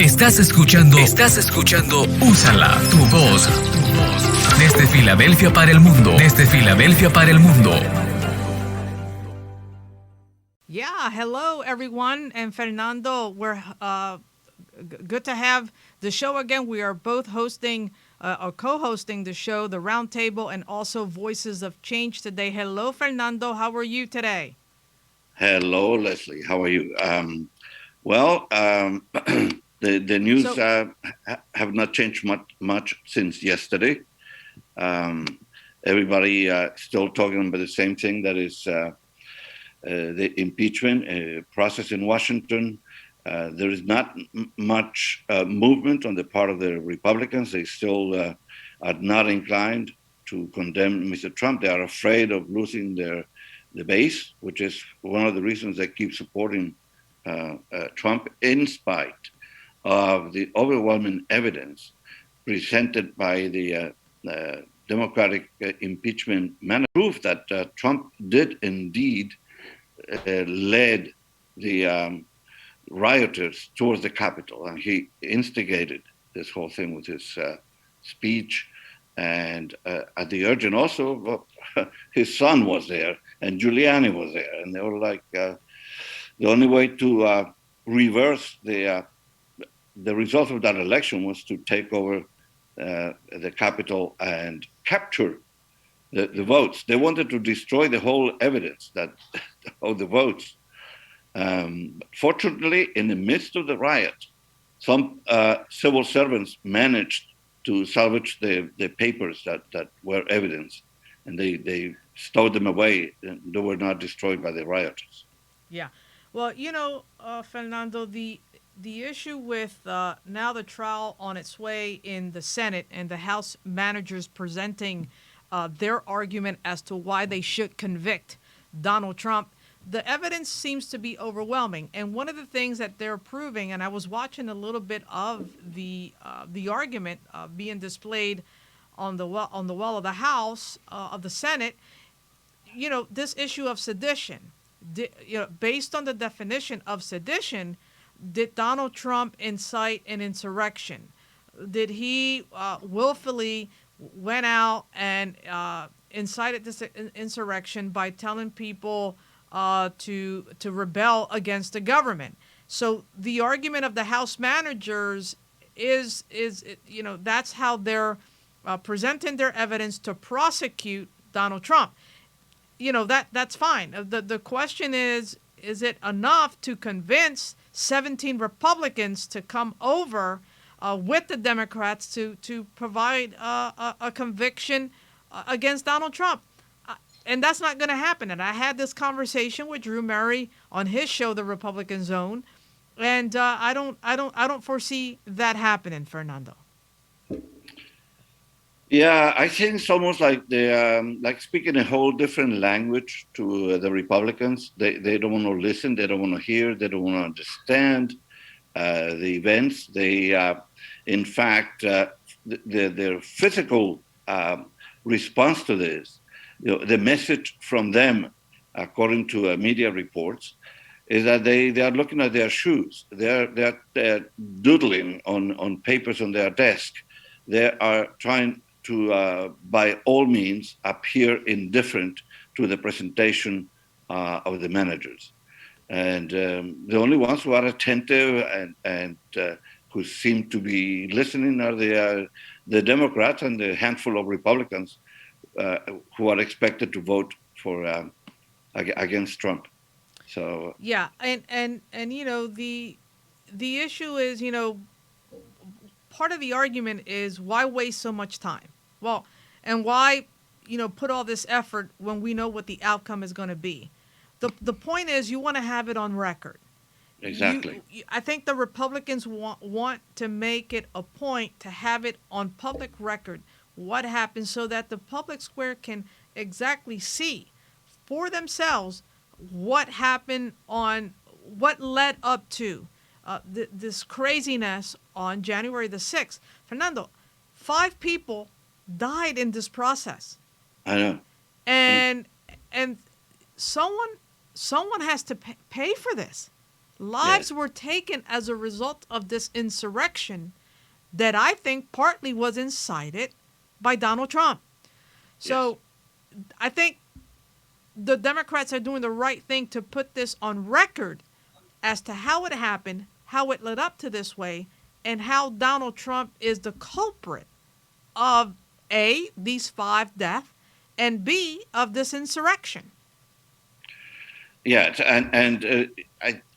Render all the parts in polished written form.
Estás escuchando Úsala, tu voz. Desde Filadelfia para el mundo. Yeah, hello everyone. And Fernando, we're good to have the show again. We are both hosting or co-hosting the show, the Roundtable, and also Voices of Change today. Hello, Fernando. How are you today? Hello, Leslie. How are you? The news have not changed much since yesterday. Everybody still talking about the same thing, that is the impeachment process in Washington. There is not much movement on the part of the Republicans. They still are not inclined to condemn Mr. Trump. They are afraid of losing the base, which is one of the reasons they keep supporting Trump, in spite of the overwhelming evidence presented by the Democratic impeachment proof that Trump did indeed led the rioters towards the Capitol, and he instigated this whole thing with his speech, and at the urging also his son was there and Giuliani was there, and they were like, the only way to reverse the results of that election was to take over the Capitol and capture the votes. They wanted to destroy the whole evidence of the votes. Fortunately, in the midst of the riot, some civil servants managed to salvage the papers that were evidence, and they stowed them away, and they were not destroyed by the rioters. Yeah. Well, Fernando, the issue with now the trial on its way in the Senate and the House managers presenting their argument as to why they should convict Donald Trump, the evidence seems to be overwhelming. And one of the things that they're proving, and I was watching a little bit of the argument being displayed on the wall of the House of the Senate, this issue of sedition. Based on the definition of sedition, did Donald Trump incite an insurrection? Did he willfully went out and incited this insurrection by telling people to rebel against the government? So the argument of the House managers is that's how they're presenting their evidence to prosecute Donald Trump. That's fine. The question is it enough to convince 17 Republicans to come over with the Democrats to provide a conviction against Donald Trump? And that's not going to happen. And I had this conversation with Drew Murray on his show, The Republican Zone, and I don't foresee that happening, Fernando. Yeah, I think it's almost like they like speaking a whole different language to the Republicans. They don't want to listen. They don't want to hear. They don't want to understand the events. They, in fact, their physical response to this, the message from them, according to media reports, is that they are looking at their shoes. They're doodling on papers on their desk. They are trying to, by all means, appear indifferent to the presentation of the managers. And the only ones who are attentive and who seem to be listening are the Democrats and the handful of Republicans who are expected to vote for against Trump. So yeah, and the issue is, part of the argument is, why waste so much time? Well, and why, put all this effort when we know what the outcome is going to be? The point is, you want to have it on record. Exactly. I think the Republicans want to make it a point to have it on public record what happened, so that the public square can exactly see for themselves what happened, on what led up to this craziness on January the 6th. Fernando, 5 people died in this process. I know. And someone has to pay for this. Lives Yes. were taken as a result of this insurrection that I think partly was incited by Donald Trump. Yes. So I think the Democrats are doing the right thing to put this on record as to how it happened, how it led up to this way, and how Donald Trump is the culprit of A, these 5 deaths, and B, of this insurrection. Yes, and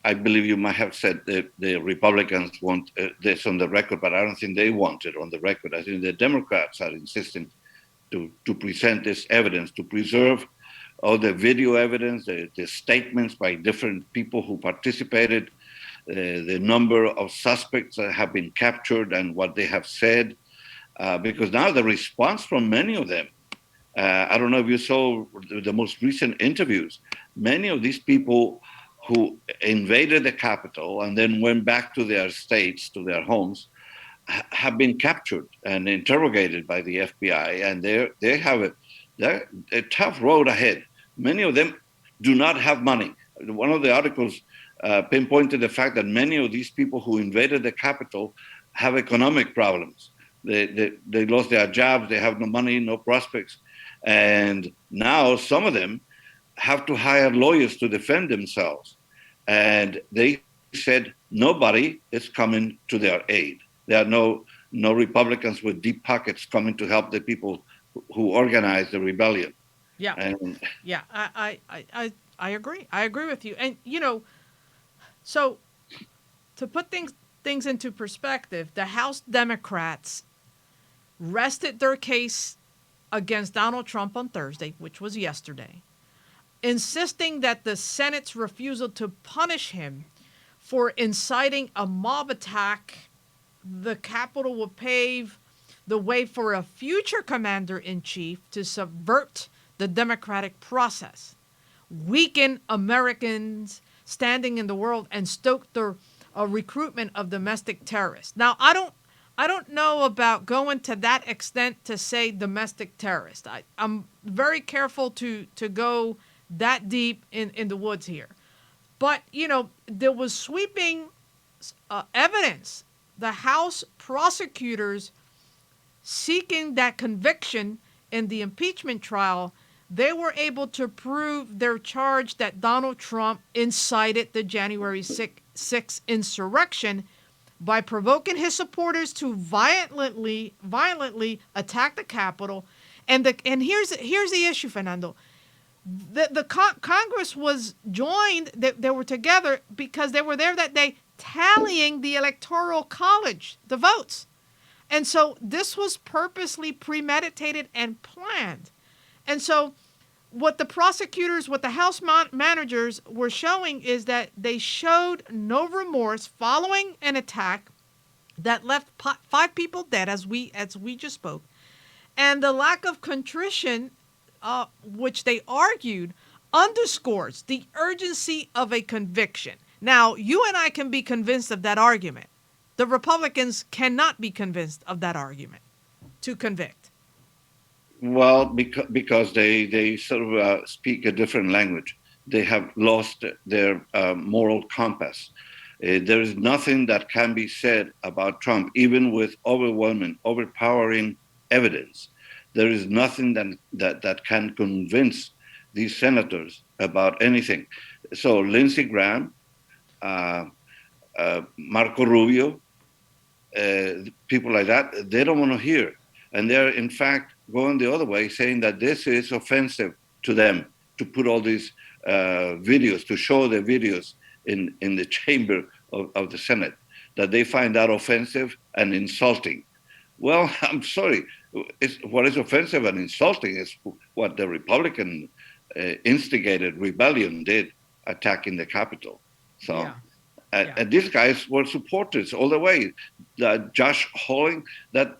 I believe you might have said that the Republicans want this on the record, but I don't think they want it on the record. I think the Democrats are insisting to present this evidence, to preserve all the video evidence, the statements by different people who participated, the number of suspects that have been captured and what they have said, because now the response from many of them, I don't know if you saw the most recent interviews. Many of these people who invaded the Capitol and then went back to their states, to their homes, have been captured and interrogated by the FBI, and they have a tough road ahead. Many of them do not have money. One of the articles pinpointed the fact that many of these people who invaded the Capitol have economic problems. They lost their jobs, they have no money, no prospects. And now some of them have to hire lawyers to defend themselves. And they said nobody is coming to their aid. There are no Republicans with deep pockets coming to help the people who organized the rebellion. Yeah, And yeah, I agree. I agree with you. And so to put things into perspective, the House Democrats rested their case against Donald Trump on Thursday, which was yesterday, insisting that the Senate's refusal to punish him for inciting a mob attack, the Capitol will pave the way for a future commander in chief to subvert the democratic process, weaken Americans' standing in the world, and stoke the recruitment of domestic terrorists. Now, I don't know about going to that extent to say domestic terrorist. I'm very careful to go that deep in the woods here. But, there was sweeping evidence. The House prosecutors seeking that conviction in the impeachment trial, they were able to prove their charge that Donald Trump incited the January 6th insurrection by provoking his supporters to violently attack the Capitol. And here's the issue, Fernando. The Congress was joined, they were together because they were there that day tallying the Electoral College, the votes. And so this was purposely premeditated and planned. And so what the prosecutors, what the House managers were showing is that they showed no remorse following an attack that left 5 people dead, as we just spoke, and the lack of contrition, which they argued underscores the urgency of a conviction. Now, you and I can be convinced of that argument. The Republicans cannot be convinced of that argument to convict. well, because they sort of speak a different language. They have lost their moral compass. There is nothing that can be said about Trump, even with overpowering evidence. There is nothing that can convince these senators about anything. So Lindsey Graham, Marco Rubio, people like that, they don't want to hear. And they're, in fact, going the other way, saying that this is offensive to them, to put all these videos, to show the videos in the chamber of the Senate, that they find that offensive and insulting. Well, I'm sorry. What is offensive and insulting is what the Republican instigated rebellion did, attacking the Capitol. So. Yeah. And these guys were supporters all the way. Josh Hawley, that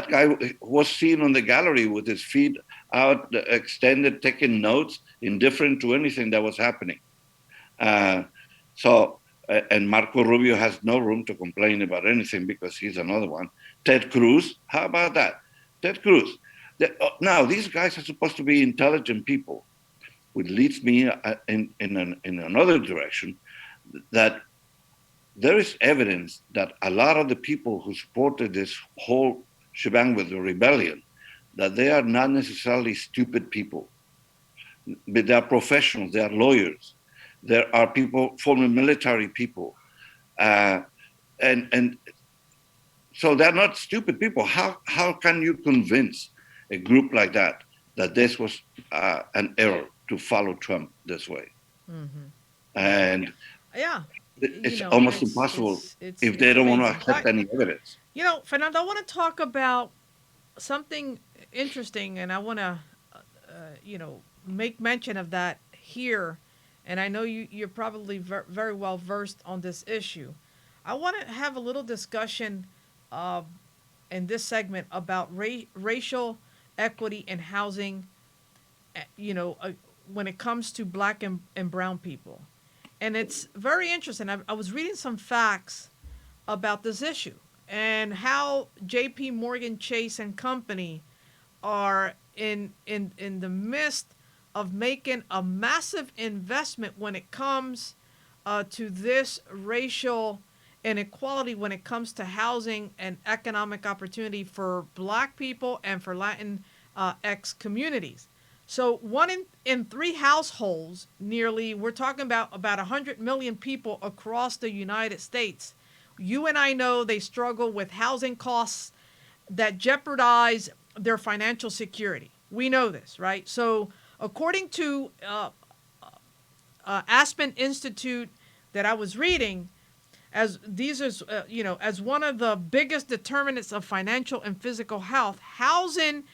guy was seen on the gallery with his feet out, extended, taking notes, indifferent to anything that was happening. And Marco Rubio has no room to complain about anything because he's another one. Ted Cruz, how about that? Ted Cruz. Now, these guys are supposed to be intelligent people, which leads me in another direction. that there is evidence that a lot of the people who supported this whole shebang with the rebellion, that they are not necessarily stupid people, but they are professionals, they are lawyers, there are people, former military people, uh, and so they're not stupid people. How can you convince a group like that that this was an error to follow Trump this way? Mm-hmm. And Yeah, it's almost impossible if they it's don't want to amazing. accept any evidence. Fernando, I want to talk about something interesting, and I want to, make mention of that here. And I know you're probably very well versed on this issue. I want to have a little discussion uh, in this segment about racial equity in housing, uh, you know, uh, when it comes to black and brown people. And it's very interesting. I was reading some facts about this issue and how J.P. Morgan Chase and Company are in the midst of making a massive investment when it comes to this racial inequality when it comes to housing and economic opportunity for black people and for Latin X communities. So one in three households, nearly, we're talking about 100 million people across the United States. You and I know they struggle with housing costs that jeopardize their financial security. We know this, right? So according to Aspen Institute that I was reading, as these are, as one of the biggest determinants of financial and physical health, housing,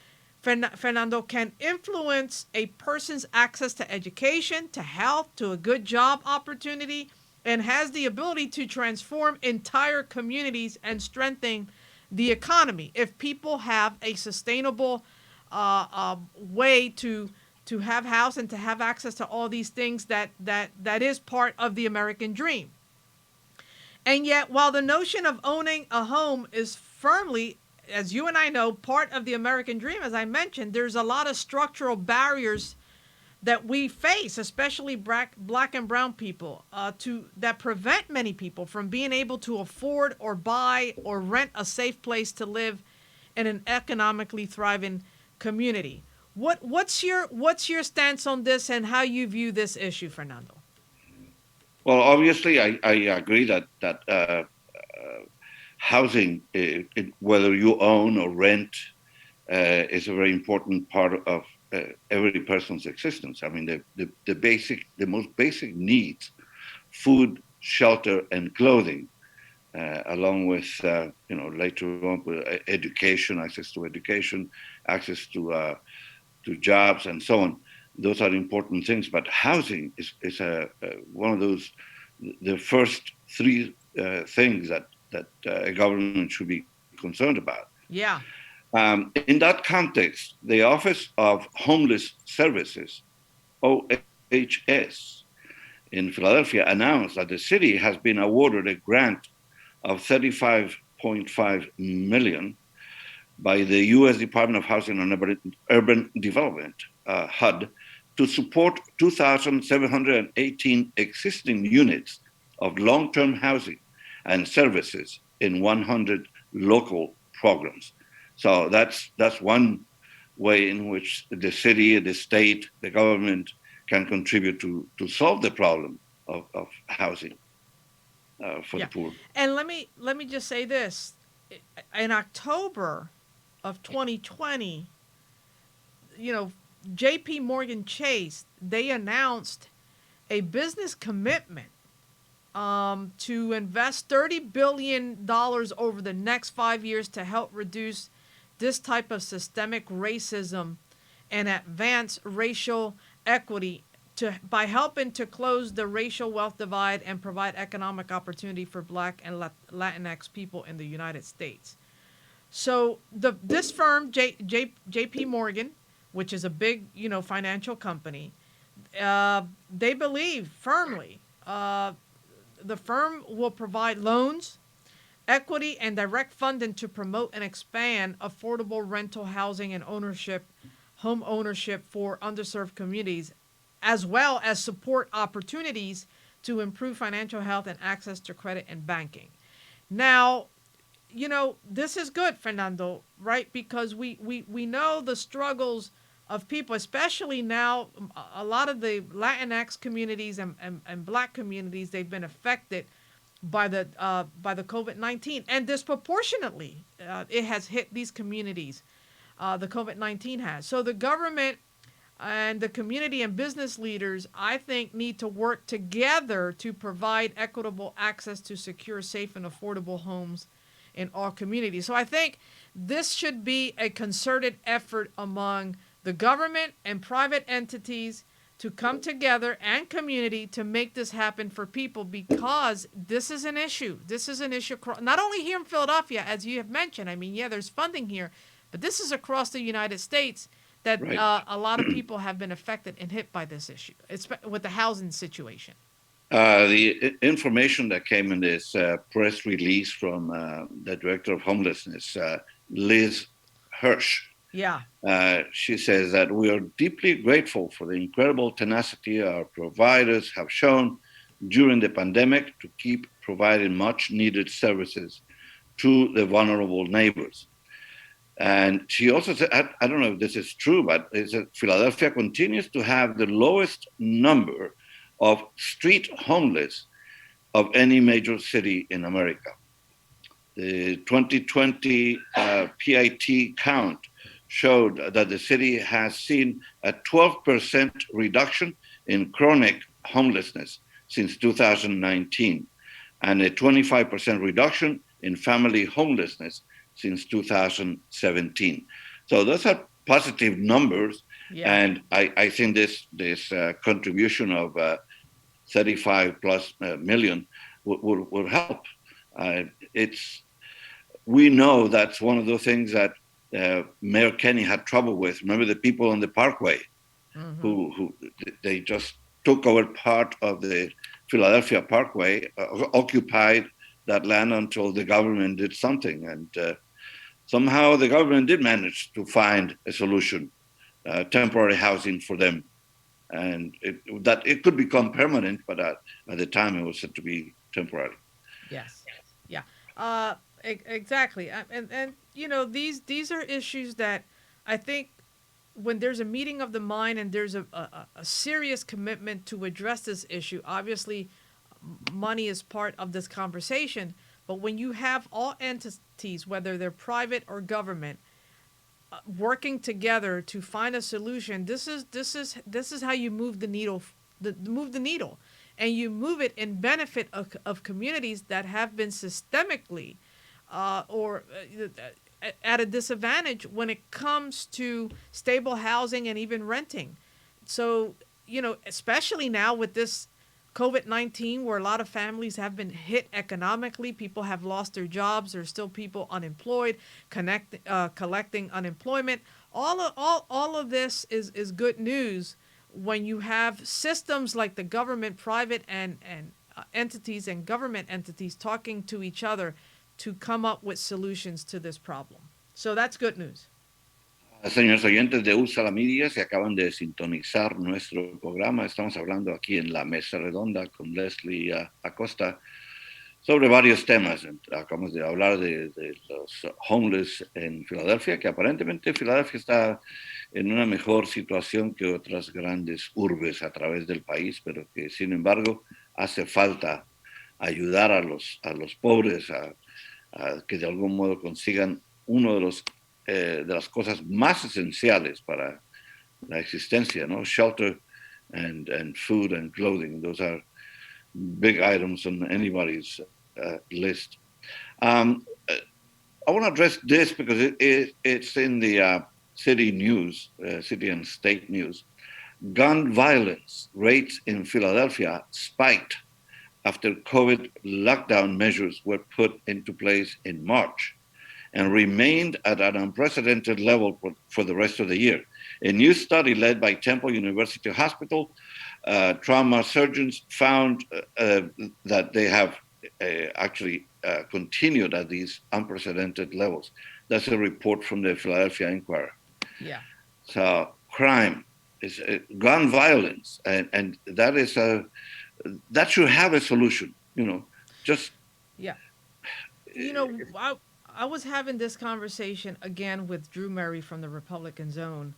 Fernando, can influence a person's access to education, to health, to a good job opportunity, and has the ability to transform entire communities and strengthen the economy if people have a sustainable way to have house and to have access to all these things that is part of the American dream. And yet, while the notion of owning a home is firmly, as you and I know, part of the American dream, as I mentioned, there's a lot of structural barriers that we face, especially black and brown people, that prevent many people from being able to afford or buy or rent a safe place to live in an economically thriving community. What's your stance on this and how you view this issue, Fernando? Well, obviously, I agree that housing, whether you own or rent, is a very important part of every person's existence. I mean, the most basic needs, food, shelter, and clothing, along with, later on, with education, access to jobs, and so on. Those are important things. But housing is one of those, the first three things that a government should be concerned about. Yeah. In that context, the Office of Homeless Services, OHS, in Philadelphia announced that the city has been awarded a grant of 35.5 million by the U.S. Department of Housing and Urban Development, HUD, to support 2,718 existing units of long-term housing and services in 100 local programs. So that's one way in which the city, the state, the government can contribute to solve the problem of housing for the poor. And let me just say this: in October of 2020, J.P. Morgan Chase, they announced a business commitment to invest $30 billion over the next 5 years to help reduce this type of systemic racism and advance racial equity by helping to close the racial wealth divide and provide economic opportunity for Black and Latinx people in the United States. So this firm, J.P. Morgan, which is a big financial company, they believe firmly the firm will provide loans, equity, and direct funding to promote and expand affordable rental housing and home ownership for underserved communities, as well as support opportunities to improve financial health and access to credit and banking. Now, this is good, Fernando, right? Because we know the struggles of people, especially now, a lot of the Latinx communities and Black communities, they've been affected by the COVID-19, and disproportionately, it has hit these communities. The COVID-19 has. So the government and the community and business leaders, I think, need to work together to provide equitable access to secure, safe, and affordable homes in all communities. So I think this should be a concerted effort among the government and private entities to come together and community to make this happen for people, because this is an issue. This is an issue not only here in Philadelphia, as you have mentioned. I mean, yeah, there's funding here, but this is across the United States that Right. A lot of people have been affected and hit by this issue. It's with the housing situation. The information that came in this press release from the director of homelessness, Liz Hirsch, Yeah. she says that we are deeply grateful for the incredible tenacity our providers have shown during the pandemic to keep providing much needed services to the vulnerable neighbors. And she also said, I don't know if this is true, but it said Philadelphia continues to have the lowest number of street homeless of any major city in America. The 2020 PIT count showed that the city has seen a 12% reduction in chronic homelessness since 2019, and a 25% reduction in family homelessness since 2017. So those are positive numbers. Yeah. And I think this contribution of 35 plus million will help. We know that's one of the things that Mayor Kenny had trouble with. Remember the people on the Parkway, who they just took over part of the Philadelphia Parkway, occupied that land until the government did something. And somehow the government did manage to find a solution, temporary housing for them. And it could become permanent, but at the time it was said to be temporary. Yes. Yeah. Exactly. And these are issues that I think when there's a meeting of the mind and there's a serious commitment to address this issue, obviously money is part of this conversation. But when you have all entities, whether they're private or government, working together to find a solution, this is how you move the needle, and you move it in benefit of communities that have been systemically or at a disadvantage when it comes to stable housing and even renting. So, especially now with this COVID-19, where a lot of families have been hit economically, people have lost their jobs. There's still people unemployed, collecting unemployment. All of this is good news when you have systems like the government, private and entities and government entities talking to each other to come up with solutions to this problem. So that's good news. Señores oyentes de USA la Media, se acaban de sintonizar nuestro programa. Estamos hablando aquí en la mesa redonda con Leslie Acosta sobre varios temas. Acabamos de hablar de los homeless en Filadelfia, que aparentemente Filadelfia está en una mejor situación que otras grandes urbes a través del país, pero que sin embargo hace falta ayudar a los pobres a que de algún modo consigan uno de las cosas más esenciales para la existencia, ¿no? Shelter and food and clothing. Those are big items on anybody's list. I want to address this because it's in the city news, city and state news. Gun violence rates in Philadelphia spiked after COVID lockdown measures were put into place in March, and remained at an unprecedented level for the rest of the year. A new study led by Temple University Hospital trauma surgeons found that they have actually continued at these unprecedented levels. That's a report from the Philadelphia Inquirer. Yeah. So crime is gun violence, and that is that should have a solution. Just Yeah. You know, I was having this conversation again with Drew Murray from the Republican Zone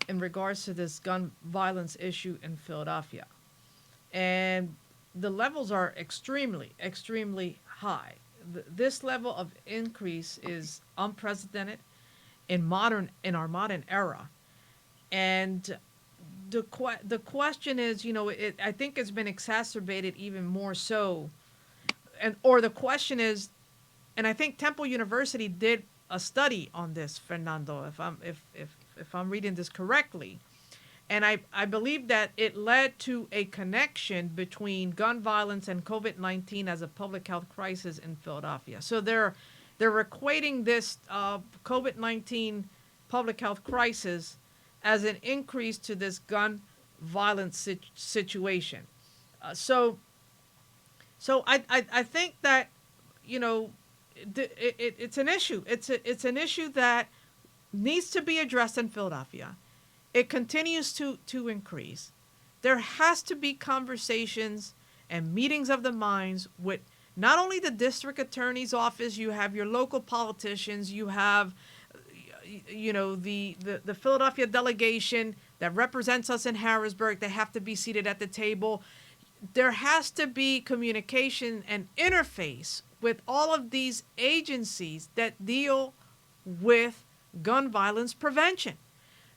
in regards to this gun violence issue in Philadelphia. And the levels are extremely, extremely high. This level of increase is unprecedented in our modern era. And the question is, I think it's been exacerbated even more so, and or the question is, and I think Temple University did a study on this, Fernando, if I'm reading this correctly, and I believe that it led to a connection between gun violence and COVID-19 as a public health crisis in Philadelphia. So they're equating this COVID-19 public health crisis as an increase to this gun violence situation. So I think that it's an issue. It's an issue that needs to be addressed in Philadelphia. It continues to increase. There has to be conversations and meetings of the minds with not only the district attorney's office. You have your local politicians. You have the Philadelphia delegation that represents us in Harrisburg. They have to be seated at the table. There has to be communication and interface with all of these agencies that deal with gun violence prevention.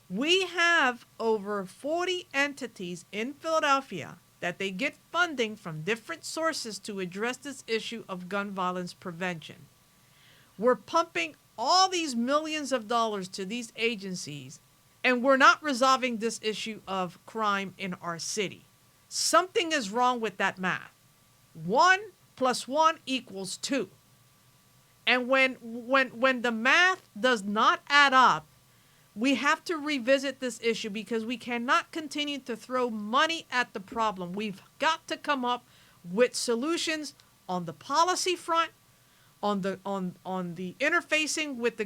We have over 40 entities in Philadelphia that they get funding from different sources to address this issue of gun violence prevention. We're pumping all these millions of dollars to these agencies, and we're not resolving this issue of crime in our city. Something is wrong with that math. 1 + 1 = 2. And when the math does not add up, we have to revisit this issue because we cannot continue to throw money at the problem. We've got to come up with solutions on the policy front, on the interfacing with the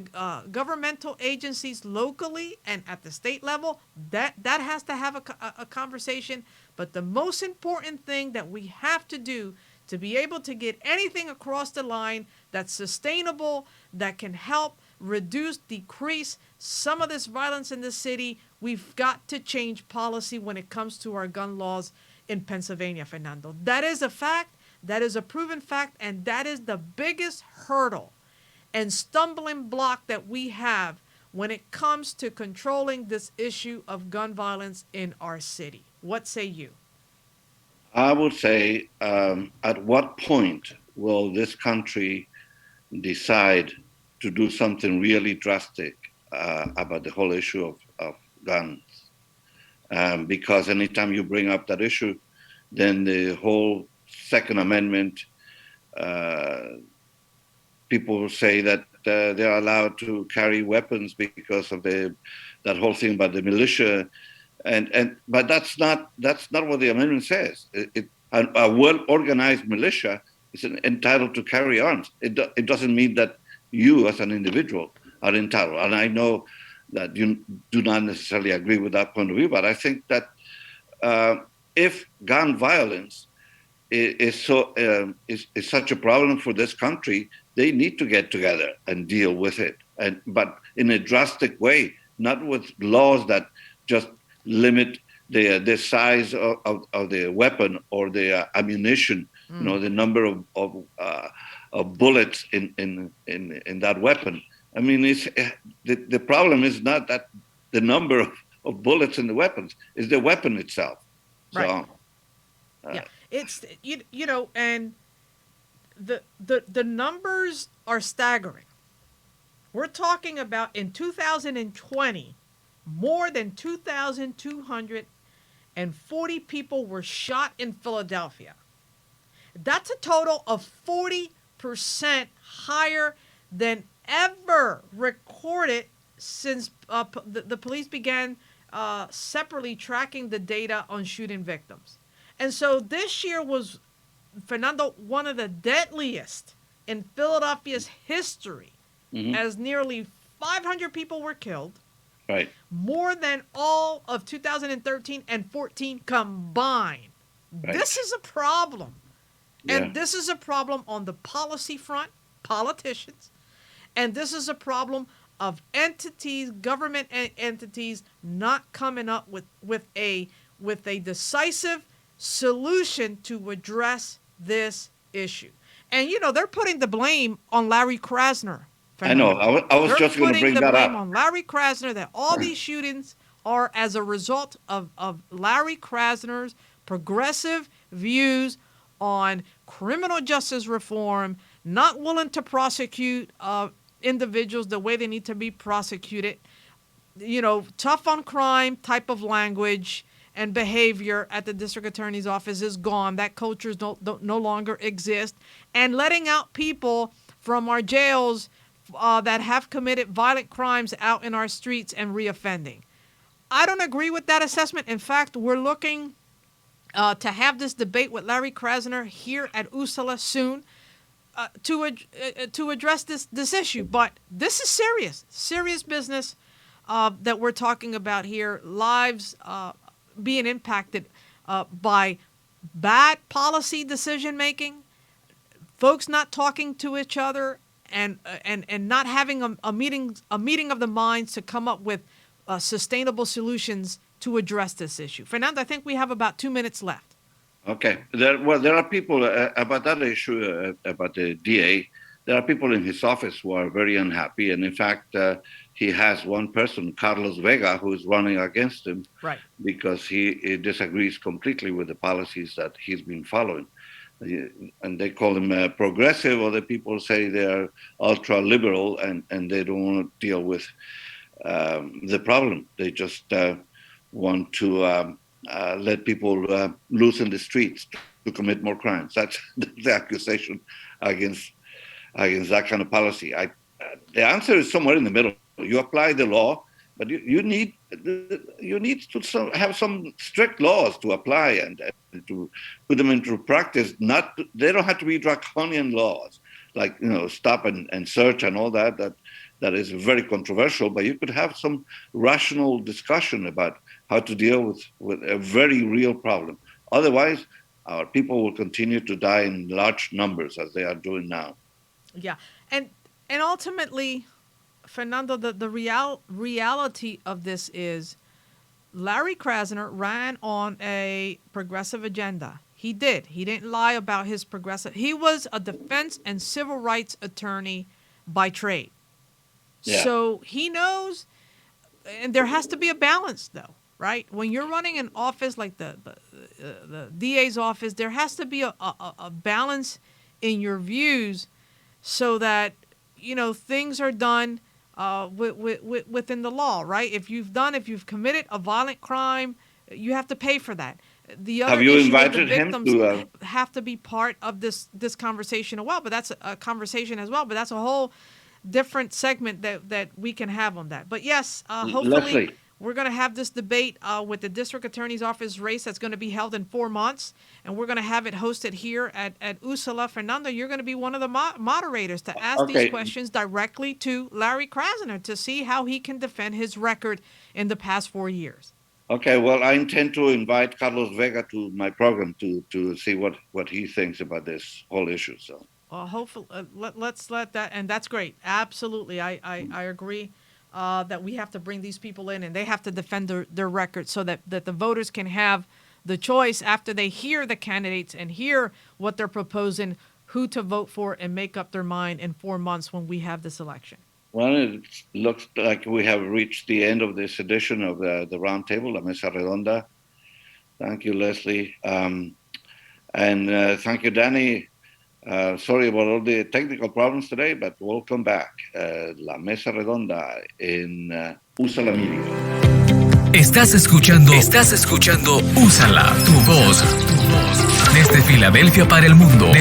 governmental agencies locally and at the state level. That has to have a conversation. But the most important thing that we have to do to be able to get anything across the line that's sustainable, that can help reduce, decrease some of this violence in the city, we've got to change policy when it comes to our gun laws in Pennsylvania, Fernando. That is a fact. That is a proven fact, and that is the biggest hurdle and stumbling block that we have when it comes to controlling this issue of gun violence in our city. What say you? I would say, at what point will this country decide to do something really drastic about the whole issue of guns? Because anytime you bring up that issue, then the whole Second Amendment, people say that they're allowed to carry weapons because of that whole thing about the militia, but that's not what the amendment says. A well-organized militia is entitled to carry arms. It doesn't mean that you as an individual are entitled. And I know that you do not necessarily agree with that point of view, but I think that if gun violence is such a problem for this country, they need to get together and deal with it, but in a drastic way, not with laws that just limit the size of the weapon or the ammunition, the number of bullets in that weapon. I mean, the problem is not that the number of bullets in the weapons, is the weapon itself. Right. So, yeah, it's and the numbers are staggering. We're talking about in 2020, more than 2,240 people were shot in Philadelphia. That's a total of 40% higher than ever recorded since the police began separately tracking the data on shooting victims. And so this year was, Fernando, one of the deadliest in Philadelphia's history, as nearly 500 people were killed. Right. More than all of 2013 and 14 combined. Right. This is a problem. Yeah. And this is a problem on the policy front, politicians. And this is a problem of entities, government entities, not coming up with a decisive solution to address this issue. And, they're putting the blame on Larry Krasner. Fernando. I know. I was just going to bring that up. They're putting the blame on Larry Krasner, that all these shootings are as a result of Larry Krasner's progressive views on criminal justice reform, not willing to prosecute individuals the way they need to be prosecuted, tough on crime type of language and behavior at the district attorney's office is gone. That culture no longer exist. And letting out people from our jails that have committed violent crimes out in our streets and reoffending. I don't agree with that assessment. In fact, we're looking to have this debate with Larry Krasner here at USALA soon to address this issue. But this is serious business that we're talking about here. Lives being impacted by bad policy decision making, folks not talking to each other, and not having a meeting of the minds to come up with sustainable solutions to address this issue. Fernando, I think we have about 2 minutes left. Okay. There are people about that issue, about the DA. There are people in his office who are very unhappy. And in fact, he has one person, Carlos Vega, who is running against him, right, because he disagrees completely with the policies that he's been following. And they call him progressive. Other people say they're ultra liberal, and they don't want to deal with the problem. They just want to let people loose in the streets to commit more crimes. That's the accusation against that kind of policy. The answer is somewhere in the middle. You apply the law, but you need to have some strict laws to apply and to put them into practice. They don't have to be draconian laws, like stop and search and all that. That is very controversial. But you could have some rational discussion about how to deal with a very real problem. Otherwise, our people will continue to die in large numbers as they are doing now. Yeah, and ultimately, Fernando, the reality of this is Larry Krasner ran on a progressive agenda. He did. He didn't lie about his progressive. He was a defense and civil rights attorney by trade. Yeah. So he knows, and there has to be a balance, though, right? When you're running an office like the DA's office, there has to be a balance in your views so that, things are done within the law, right? If you've committed a violent crime, you have to pay for that. The other have you issue invited is the him victims to have to be part of this conversation as well. But that's a conversation as well. But that's a whole different segment that we can have on that. But yes, hopefully Leslie, we're going to have this debate with the district attorney's office race that's going to be held in 4 months, and we're going to have it hosted here at USALA. Fernando, you're going to be one of the moderators to ask these questions directly to Larry Krasner to see how he can defend his record in the past 4 years. Okay, well, I intend to invite Carlos Vega to my program to see what he thinks about this whole issue. So, hopefully, let's let that, and that's great. Absolutely, I agree that we have to bring these people in, and they have to defend their record so that the voters can have the choice after they hear the candidates and hear what they're proposing, who to vote for, and make up their mind in 4 months when we have this election. Well, it looks like we have reached the end of this edition of the Roundtable, La Mesa Redonda. Thank you, Leslie. And thank you, Danny. Sorry about all the technical problems today, but we'll come back. La Mesa Redonda en USALA Media. Estás escuchando Úsala, tu voz. Desde Filadelfia para el mundo.